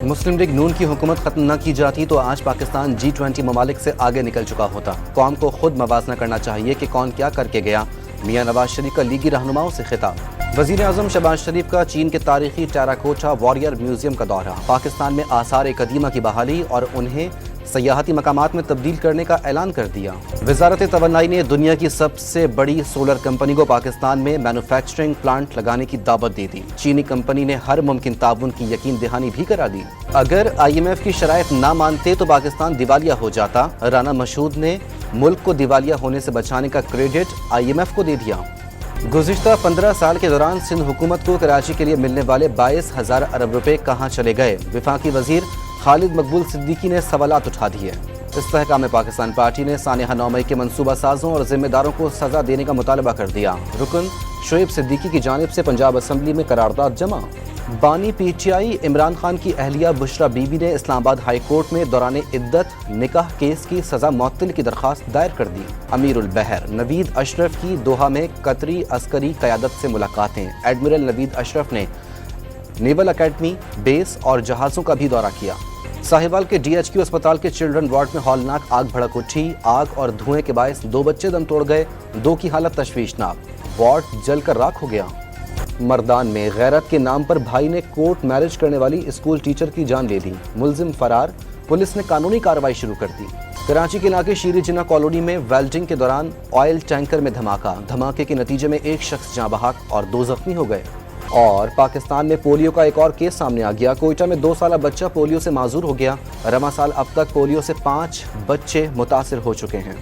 مسلم league نون کی حکومت ختم نہ کی جاتی تو آج پاکستان G20 ممالک سے آگے نکل چکا ہوتا۔ قوم کو خود موازنہ کرنا چاہیے کہ کون کیا کر کے گیا۔ میاں نواز شریف کا لیگی رہنماؤں سے خطاب۔ وزیر اعظم شہباز شریف کا چین کے تاریخی ٹیراکوٹا واریر میوزیم کا دورہ۔ پاکستان میں آثار قدیمہ کی بحالی اور انہیں سیاحتی مقامات میں تبدیل کرنے کا اعلان کر دیا۔ وزارت توانائی نے دنیا کی سب سے بڑی سولر کمپنی کو پاکستان میں مینوفیکچرنگ پلانٹ لگانے کی دعوت دے دی۔ چینی کمپنی نے ہر ممکن تعاون کی یقین دہانی بھی کرا دی۔ اگر IMF کی شرائط نہ مانتے تو پاکستان دیوالیہ ہو جاتا۔ رانا مشہود نے ملک کو دیوالیہ ہونے سے بچانے کا کریڈٹ IMF کو دے دیا۔ گزشتہ 15 سال کے دوران سندھ حکومت کو کراچی کے لیے ملنے والے 22,000 ارب روپے کہاں چلے گئے؟ وفاقی وزیر خالد مقبول صدیقی نے سوالات اٹھا دیے۔ استحکام پاکستان پارٹی نے سانحہ 9 مئی کے منصوبہ سازوں اور ذمہ داروں کو سزا دینے کا مطالبہ کر دیا۔ رکن شعیب صدیقی کی جانب سے پنجاب اسمبلی میں قرارداد جمع۔ بانی PTI عمران خان کی اہلیہ بشرا بی بی نے اسلام آباد ہائی کورٹ میں دوران عدت نکاح کیس کی سزا معطل کی درخواست دائر کر دی۔ امیر البحر نوید اشرف کی دوحہ میں قطری عسکری قیادت سے ملاقاتیں۔ ایڈمرل نوید اشرف نے نیول اکیڈمی، بیس اور جہازوں کا بھی دورہ کیا۔ ساہیوال کے DHQ اسپتال کے چلڈرن وارڈ میں ہولناک آگ بھڑک اٹھی۔ آگ اور دھوئیں کے باعث 2 بچے دم توڑ گئے، 2 کی حالت تشویشناک۔ وارڈ جل کر راکھ ہو گیا۔ مردان میں غیرت کے نام پر بھائی نے کورٹ میرج کرنے والی اسکول ٹیچر کی جان لے لی، ملزم فرار، پولیس نے قانونی کارروائی شروع کر دی۔ کراچی کے علاقے شیری جناح کالونی میں ویلڈنگ کے دوران آئل ٹینکر میں دھماکہ، دھماکے کے نتیجے میں 1 شخص جاں بحق اور 2 زخمی ہو گئے۔ اور پاکستان میں پولیو کا ایک اور کیس سامنے آ گیا۔ کوئٹہ میں 2 سالہ بچہ پولیو سے معذور ہو گیا۔ رواں سال اب تک پولیو سے 5 بچے متاثر ہو چکے ہیں۔